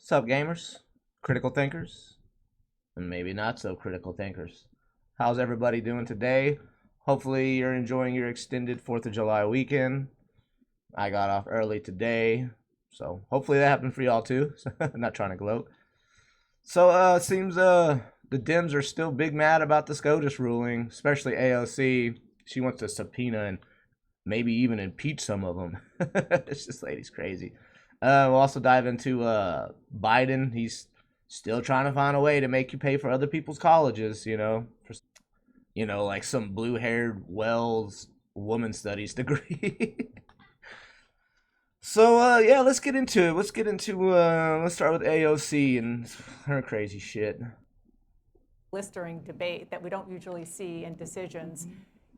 Sup, gamers, critical thinkers, and maybe not so critical thinkers. How's everybody doing today? Hopefully, you're enjoying your extended 4th of July weekend. I got off early today, so hopefully that happened for y'all too. I'm not trying to gloat. So, it seems the Dems are still big mad about the SCOTUS ruling, especially AOC. She wants to subpoena and maybe even impeach some of them. This lady's crazy. We'll also dive into Biden. He's still trying to find a way to make you pay for other people's colleges, like some blue-haired Wells woman studies degree. So yeah, let's get into it. Let's start with AOC and her crazy shit. Blistering debate that we don't usually see in decisions.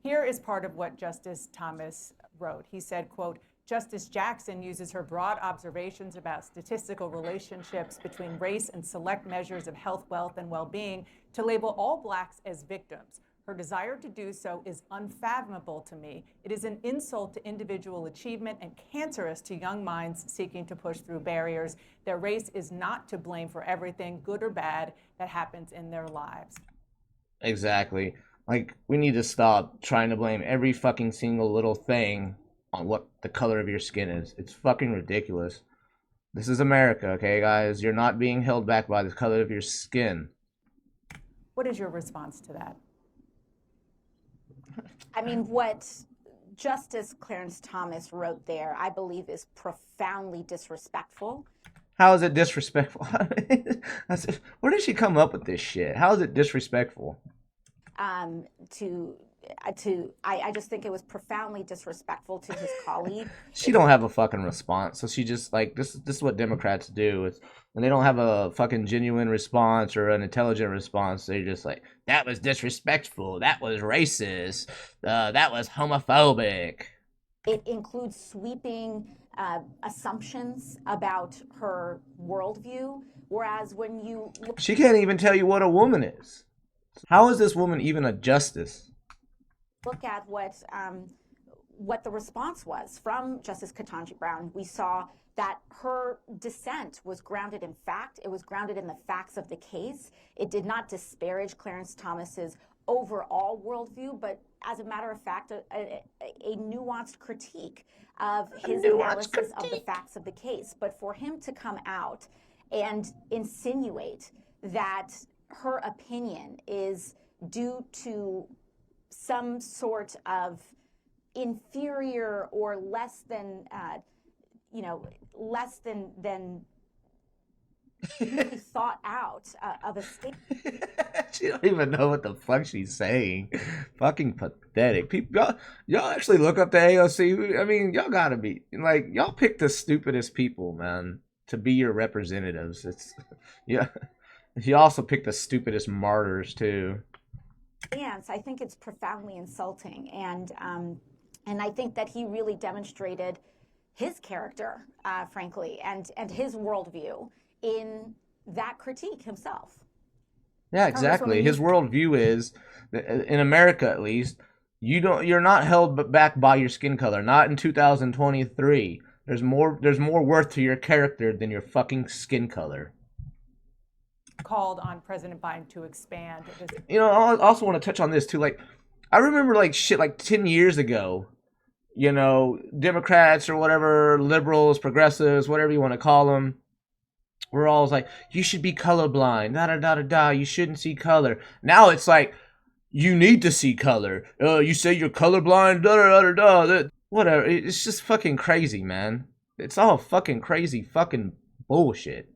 Here is part of what Justice Thomas wrote. He said, quote, Justice Jackson uses her broad observations about statistical relationships between race and select measures of health, wealth, and well-being to label all blacks as victims. Her desire to do so is unfathomable to me. It is an insult to individual achievement and cancerous to young minds seeking to push through barriers. Their race is not to blame for everything, good or bad, that happens in their lives. Exactly. Like, we need to stop trying to blame every fucking single little thing on what the color of your skin is. It's fucking ridiculous. This is America, okay, guys? You're not being held back by the color of your skin. What is your response to that? I mean, what Justice Clarence Thomas wrote there, I believe, is profoundly disrespectful. How is it disrespectful? Where did she come up with this shit? How is it disrespectful? I just think it was profoundly disrespectful to his colleague. She don't have a fucking response, so she just like this is what Democrats do. It's when they don't have a fucking genuine response or an intelligent response, they're just like, that was disrespectful, that was racist, that was homophobic. It includes sweeping assumptions about her worldview, whereas when you she can't even tell you what a woman is. How is this woman even a justice? look at what the response was from Justice Ketanji Brown, we saw that her dissent was grounded in fact. It was grounded in the facts of the case. It did not disparage Clarence Thomas's overall worldview, but as a matter of fact, a nuanced critique of his analysis of the facts of the case. But for him to come out and insinuate that her opinion is due to some sort of inferior or less than really thought out of a statement. She don't even know what the fuck she's saying. Fucking pathetic. People, y'all actually look up to AOC. I mean, y'all gotta be like, y'all pick the stupidest people, man, to be your representatives. It's yeah. You also pick the stupidest martyrs too. Yes, I think it's profoundly insulting, and I think that he really demonstrated his character, frankly, and his worldview in that critique himself. Yeah, exactly. His worldview is, in America at least, you're not held back by your skin color. Not in 2023. There's more worth to your character than your fucking skin color. Called on President Biden to expand. I also want to touch on this too. Like, I remember like 10 years ago, Democrats or whatever, liberals, progressives, whatever you want to call them, we're all like, you should be colorblind, da da da da da. You shouldn't see color. Now it's like, you need to see color. You say you're colorblind, da da da da da. Whatever. It's just fucking crazy, man. It's all fucking crazy, fucking bullshit.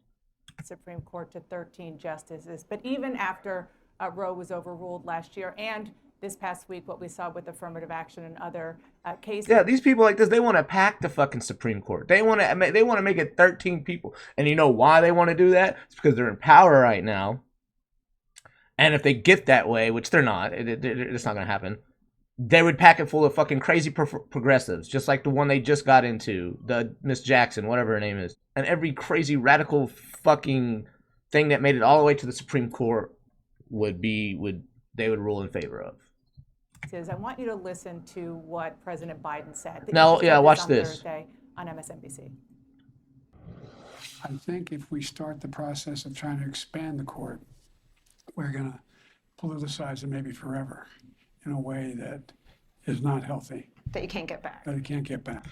Supreme Court to 13 justices. But even after Roe was overruled last year and this past week, what we saw with affirmative action and other cases. Yeah, these people like this, they want to pack the fucking Supreme Court. They want to make it 13 people. And you know why they want to do that? It's because they're in power right now. And if they get that way, which they're not, it's not going to happen, they would pack it full of fucking crazy progressives, just like the one they just got into, the Miss Jackson, whatever her name is. And every crazy radical fucking thing that made it all the way to the Supreme Court they would rule in favor of. I want you to listen to what President Biden said. Now, yeah, watch this. Thursday on MSNBC. I think if we start the process of trying to expand the court, we're going to politicize it maybe forever in a way that is not healthy, That you can't get back. that it can't get back.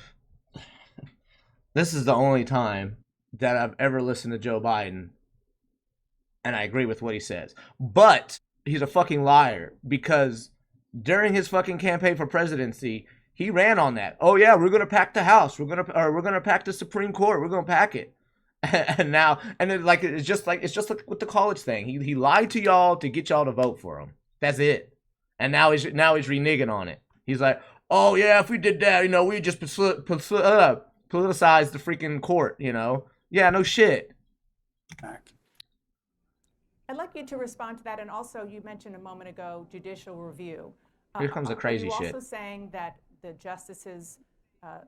This is the only time that I've ever listened to Joe Biden, and I agree with what he says. But he's a fucking liar, because during his fucking campaign for presidency, he ran on that. Oh yeah, we're gonna pack the House. We're gonna pack the Supreme Court. We're gonna pack it. And now, and then, like, it's just like with the college thing. He lied to y'all to get y'all to vote for him. That's it. And now he's reneging on it. He's like, oh yeah, if we did that, you know, we just politicize the freaking court. You know, yeah, no shit. Fact. I'd like you to respond to that, and also you mentioned a moment ago judicial review. Here comes the crazy shit. Are you shit. also saying that the justices'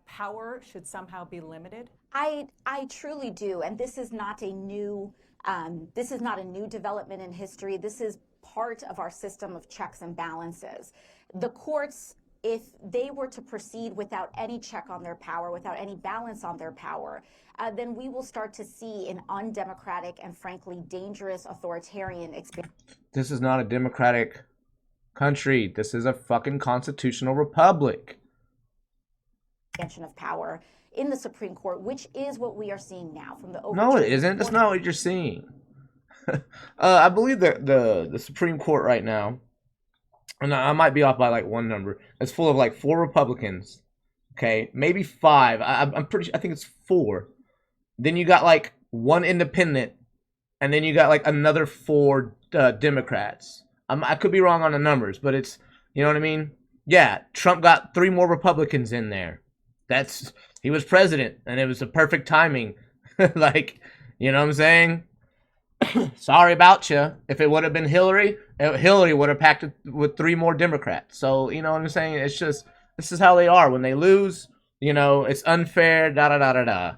power should somehow be limited? I truly do, and this is not a new development in history. This is part of our system of checks and balances. The courts, if they were to proceed without any check on their power, without any balance on their power, then we will start to see an undemocratic and frankly dangerous authoritarian experience. This is not a democratic country. This is a fucking constitutional republic. Expansion of power in the Supreme Court, which is what we are seeing now from the No, it isn't. That's not what you're seeing. I believe that the Supreme Court right now, and I might be off by like one number, it's full of like 4 Republicans. Okay, maybe 5. I'm pretty sure, I think it's 4. Then you got like 1 independent, and then you got like another 4 Democrats. I could be wrong on the numbers, but it's, you know what I mean? Yeah, Trump got 3 more Republicans in there. He was president, and it was the perfect timing. Like, you know what I'm saying? Sorry about you. If it would have been Hillary would have packed it with 3 more Democrats. So, you know what I'm saying? It's just, this is how they are. When they lose, you know, it's unfair, da-da-da-da-da.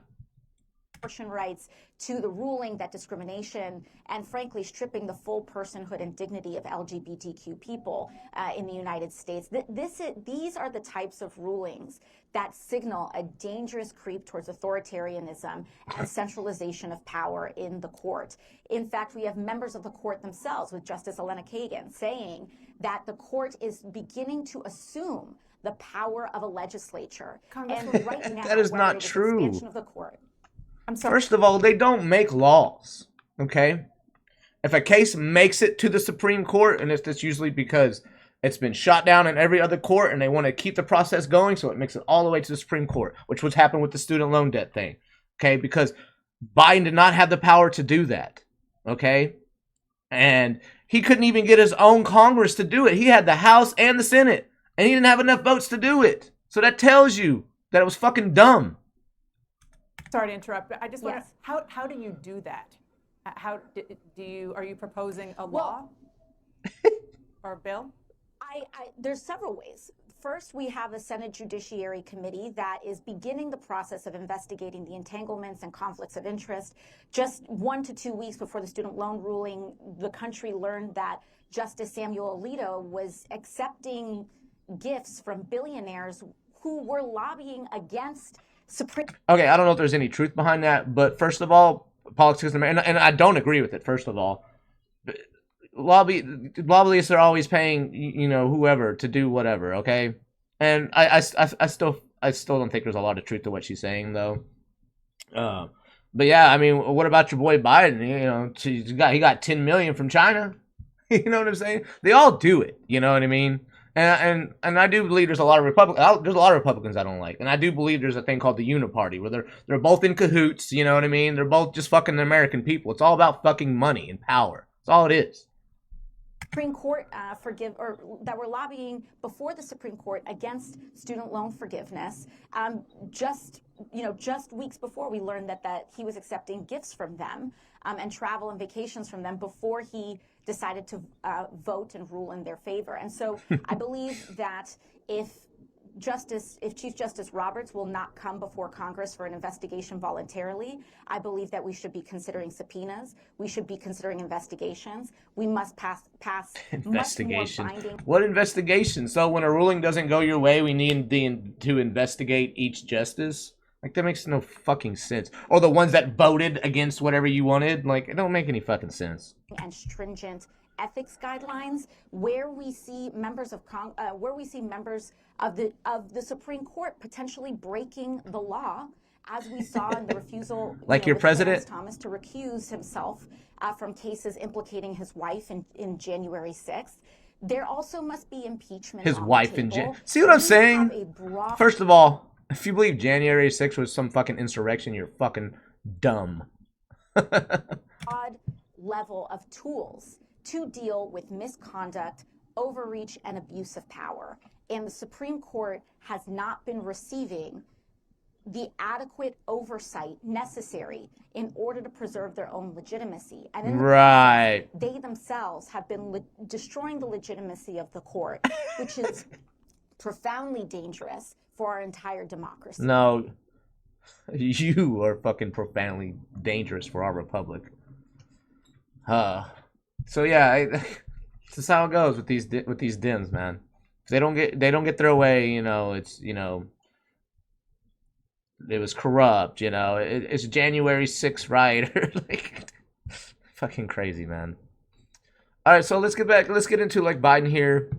Abortion rights to the ruling that discrimination and frankly stripping the full personhood and dignity of LGBTQ people in the United States. These are the types of rulings that signal a dangerous creep towards authoritarianism and centralization of power in the court. In fact, we have members of the court themselves, with Justice Elena Kagan, saying that the court is beginning to assume the power of a legislature. And right now, that is not true. Expansion of the court. First of all, they don't make laws, okay? If a case makes it to the Supreme Court, and it's usually because it's been shot down in every other court, and they want to keep the process going, so it makes it all the way to the Supreme Court, which was happened with the student loan debt thing, okay? Because Biden did not have the power to do that, okay? And he couldn't even get his own Congress to do it. He had the House and the Senate, and he didn't have enough votes to do it. So that tells you that it was fucking dumb. Sorry to interrupt, but I just want Yes. to, how do you do that? How are you proposing a law or a bill? There's several ways. First, we have a Senate Judiciary Committee that is beginning the process of investigating the entanglements and conflicts of interest. Just 1 to 2 weeks before the student loan ruling, the country learned that Justice Samuel Alito was accepting gifts from billionaires who were lobbying against Supreme. Okay, I don't know if there's any truth behind that, but first of all, politics in America, and I don't agree with it, first of all. Lobbyists are always paying, you know, whoever to do whatever, okay? And I still don't think there's a lot of truth to what she's saying, though. But yeah, I mean, what about your boy Biden? You know, he got 10 million from China. You know what I'm saying? They all do it. You know what I mean? And I do believe there's a lot of Republicans I don't like, and I do believe there's a thing called the Uniparty where they're both in cahoots. You know what I mean? They're both just fucking the American people. It's all about fucking money and power. That's all it is. Supreme Court that were lobbying before the Supreme Court against student loan forgiveness. Just weeks before, we learned that he was accepting gifts from them and travel and vacations from them before he decided to vote and rule in their favor. And so I believe that if Chief Justice Roberts will not come before Congress for an investigation voluntarily, I believe that we should be considering subpoenas. We should be considering investigations. We must pass investigation. Much more binding. What investigation? So when a ruling doesn't go your way, we need to investigate each justice? Like, that makes no fucking sense. Or the ones that voted against whatever you wanted. Like, it don't make any fucking sense. And stringent ethics guidelines, where we see members of the Supreme Court potentially breaking the law, as we saw in the refusal, like your with president Thomas to recuse himself from cases implicating his wife in January 6th. There also must be impeachment. His on wife the in table. See what I'm We saying? have a broad- First of all, if you believe January 6th was some fucking insurrection, you're fucking dumb. broad level of tools to deal with misconduct, overreach, and abuse of power. And the Supreme Court has not been receiving the adequate oversight necessary in order to preserve their own legitimacy. And in the Right. process, they themselves have been destroying the legitimacy of the court, which is profoundly dangerous for our entire democracy. No, you are fucking profoundly dangerous for our republic. So yeah, this is how it goes with these Dems, man. If they don't get their way, it's it was corrupt, it's January 6th, right? Like, fucking crazy, man. All right, so let's get into like Biden here.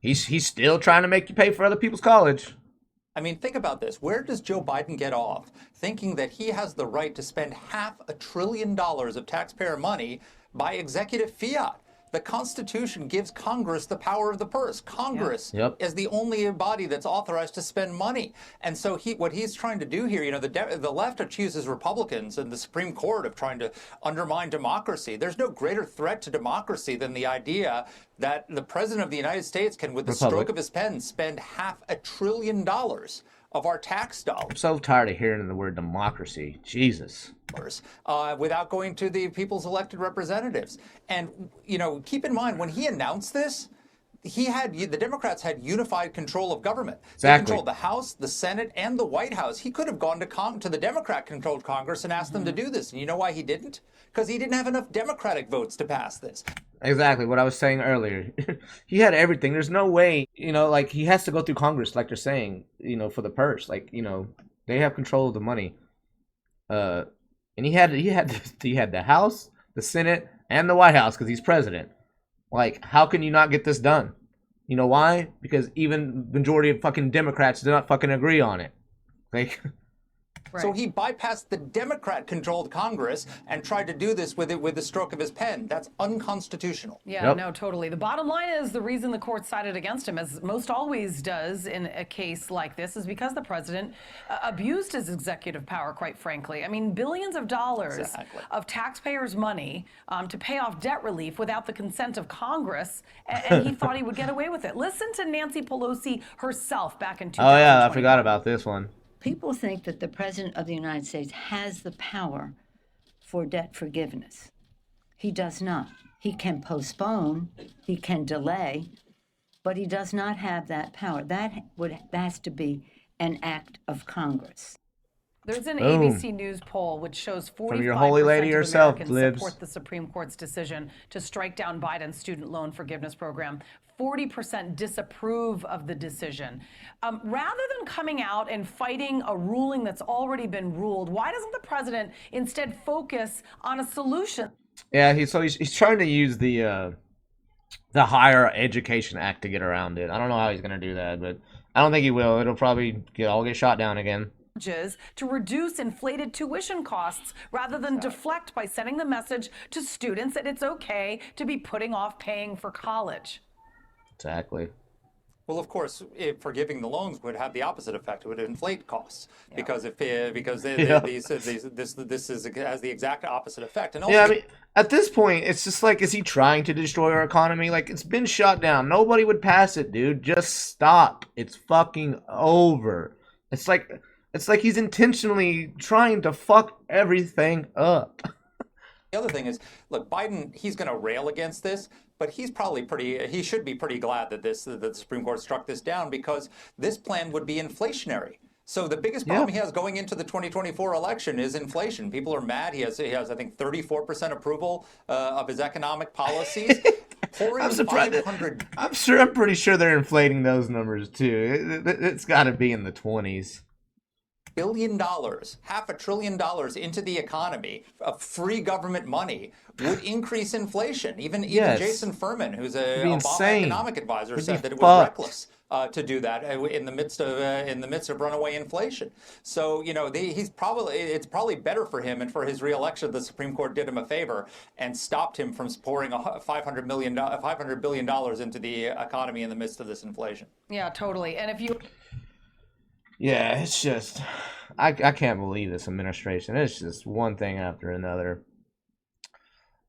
He's still trying to make you pay for other people's college. I mean, think about this. Where does Joe Biden get off thinking that he has the right to spend $500 billion of taxpayer money by executive fiat? The Constitution gives Congress the power of the purse. Congress is the only body that's authorized to spend money. And so what he's trying to do here, the left accuses Republicans and the Supreme Court of trying to undermine democracy. There's no greater threat to democracy than the idea that the President of the United States can, with the stroke of his pen, spend $500 billion of our tax dollars. I'm so tired of hearing the word democracy. Jesus. Without going to the people's elected representatives. And, keep in mind, when he announced this, the Democrats had unified control of government. Exactly. They controlled the House, the Senate, and the White House. He could have gone to the Democrat-controlled Congress and asked them to do this. And you know why he didn't? Because he didn't have enough Democratic votes to pass this. Exactly what I was saying earlier. He had everything. There's no way, like, he has to go through Congress, like they're saying, for the purse. Like, they have control of the money. And he had the House, the Senate, and the White House because he's president. Like, how can you not get this done? You know why? Because even majority of fucking Democrats do not fucking agree on it. Like, right. So he bypassed the Democrat-controlled Congress and tried to do this with the stroke of his pen. That's unconstitutional. Yeah, no, totally. The bottom line is the reason the court sided against him, as most always does in a case like this, is because the president abused his executive power, quite frankly. I mean, billions of dollars of taxpayers' money to pay off debt relief without the consent of Congress, and he thought he would get away with it. Listen to Nancy Pelosi herself back in 2020. Oh, yeah, I forgot about this one. People think that the President of the United States has the power for debt forgiveness. He does not. He can postpone, he can delay, but he does not have that power. That has to be an act of Congress. There's an ABC News poll which shows 45% From your holy lady of herself, Americans libs. support the Supreme Court's decision to strike down Biden's student loan forgiveness program. 40% disapprove of the decision. Rather than coming out and fighting a ruling that's already been ruled, why doesn't the president instead focus on a solution? Yeah, he's trying to use the Higher Education Act to get around it. I don't know how he's gonna do that, but I don't think he will. It'll probably get shot down again. To reduce inflated tuition costs rather than deflect by sending the message to students that it's okay to be putting off paying for college. Exactly. Well, of course, forgiving the loans would have the opposite effect. It would inflate costs because this has the exact opposite effect. And also, yeah, I mean, at this point, it's just like, is he trying to destroy our economy? Like, it's been shut down. Nobody would pass it, dude. Just stop. It's fucking over. It's like he's intentionally trying to fuck everything up. The other thing is, look, Biden, he's going to rail against this, but he should be pretty glad that the Supreme Court struck this down, because this plan would be inflationary. So the biggest problem he has going into the 2024 election is inflation. People are mad. He has I think 34% approval of his economic policies. I'm surprised. I'm pretty sure they're inflating those numbers too. It's got to be in the 20s. billion, $500 billion into the economy of free government money would increase inflation. Even Jason Furman, who's a Obama economic advisor, said that it was reckless to do that in the midst of runaway inflation. So it's probably better for him and for his reelection. The Supreme Court did him a favor and stopped him from pouring $500 billion into the economy in the midst of this inflation. Yeah, totally. And if you Yeah, it's just, I can't believe this administration. It's just one thing after another.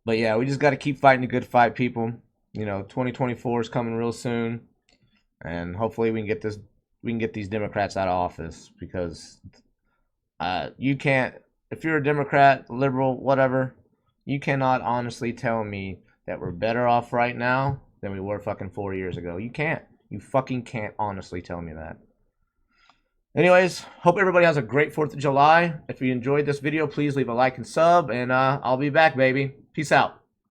But yeah, we just got to keep fighting the good fight, people. 2024 is coming real soon, and hopefully we can get these Democrats out of office, because you can't, if you're a Democrat, liberal, whatever, you cannot honestly tell me that we're better off right now than we were fucking 4 years ago. You can't. You fucking can't honestly tell me that. Anyways, hope everybody has a great 4th of July. If you enjoyed this video, please leave a like and sub, and I'll be back, baby. Peace out.